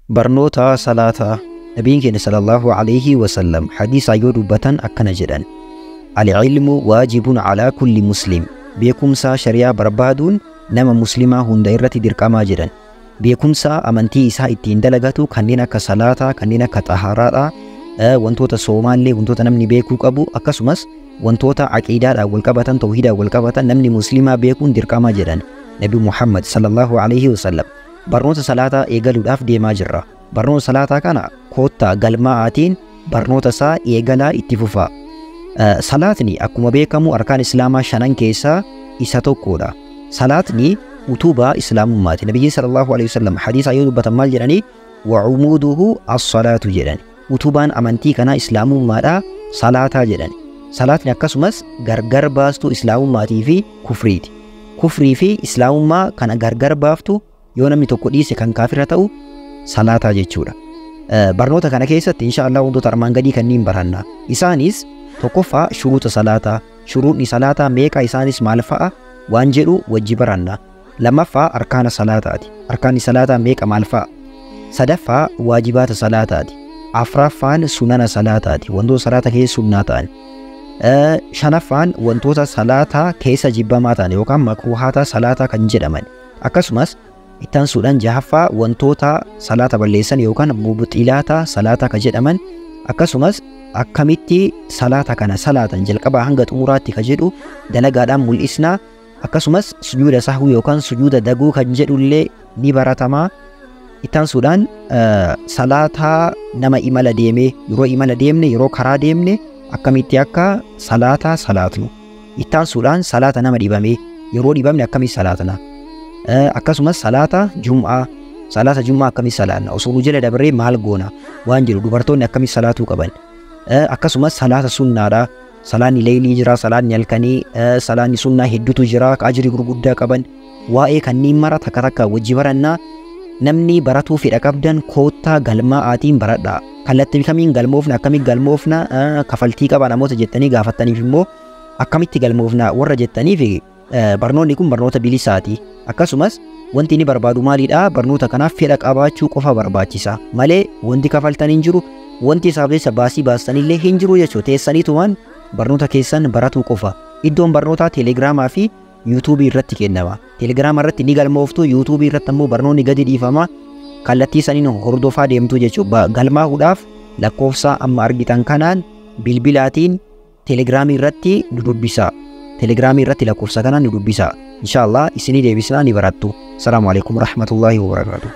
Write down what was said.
برنوتا صلاة نبينا صلى الله عليه وسلم حديث أيود بطن أكنا جدا العلم واجب على كل مسلم بيكمسا شريعة بربادون نما مسلمة هنديرة درقما جدا بيكمسا أمنتي إسها إتين دلغتو كننا كصلاة كننا كطهارة وانتوتا سومالي وانتوتا نمني بيكو قبو أكسمس وانتوتا عقيدة والقبطن توحيد والقبطن نمني مسلمة بيكون درقما جدا نبي محمد صلى الله عليه وسلم برنوتا صلاة إيقالو داف ديما جرى برنوتا صلاة كان كوتا قلماعاتين برنوتا سا إيقالا اتفوفا صلاتني أكما بيكمو أركان إسلاما شنان كيسا إساتو كودا صلاتني وتوبا إسلام مات النبي صلى الله عليه وسلم حديث أيضا بتمال جراني وعموده الصلاة جراني وتوبان أمانتي كان إسلام ماتا صلاة جراني صلاتني أكسمس غرغر باستو إسلام ماتي في كفريتي كفري في إسلام ما كان غرغر بافتو يونمني tokko dhiise kan kaafira ta'u salaataa jechuudha. Barnoota kana keessatti insha Allah wantoota armaan gadii kanneen baranna. Isaanis tokkoffaa shuruuta salaataa, shuruutni salaataa meeqa isaanis maal fa'a waan jedhu wajji baranna. Lammaffaa arkaana salaataati. Arkaanni salaataa meeqa maal fa'a? Sadaffaa waajibaata salaataati. Afraffaan sunana salaataati. Wantoota salaata keessa sunnaa ta'an. Shanaffaan wantoota salaataa keessa jibbamaa ta'an yookaan makruuhaata salaataa kan jedhaman. Akkasumas ittaan suudhaan jahaffaa wantoota salaata balleessan yookaan mubxilaata salaata ka jedhaman akkasumas akkamitti salaata kana salaatan jalqabaa hanga xumuraatti ka jedhu dalagaadhaan mul'isna akkasumas sujuuda sahuu yookaan sujuuda daguu kan jedhullee ni baratamaa ittaan suudhaan salaata nama imala deemee yeroo imala deemne yeroo karaa deemne akkamitti akka salaata salaatnu ittaan suudhaan salaata nama dhibame yeroo dhibamne akkamitti salaatna akkasumas salaata jum'aa akkamii salaanna osoo nu jala dabarree maal goona waan jiru dubartoonni akkamii salaatuu qaban akkasumas salaata sunnaadha salaanni leelii jira salaanni halkanii salaanni sunnaa hedduutu jira ajrii gurguddaa qaban waa'ee kanneen mara takka takka wajji barannaa namni baratuu fedha qabdan koottaa galmaa'aatiin baradha kallattii kamiin galmoofna akkamii galmoofna kafaltii qaba namoota jettanii gaafattaniif immoo akkamitti galmoofna warra jettaniif barnoonni kun barnoota bilisaati akkasumas wanti ni barbaadu maalidha barnoota kanaaf fedha qabaachuu qofa barbaachisa malee wanti kafaltan hin jiru wanti saabessa baasii baastanillee hin jiru jechuu teessaniitu waan barnoota keessan baratuu qofa iddoon barnootaa teelegiraamaa fi yuutuubii irratti kennama teelegiraama irratti ni galmooftu yuutuubii irratti ammoo barnoonni gadi dhiifama kallattii saniin hordofaa deemtu jechuu galmaa'uudhaaf lakkoofsa amma argitan kanaan bilbilaatiin teelegiraamii irratti dudubbisa teelegiraamii irratti lakkoofsa kanaan dudubbisa inshallah isinii deebisnaa ni barattu. Assalamu alaikum warahmatullahi wabarakatuh.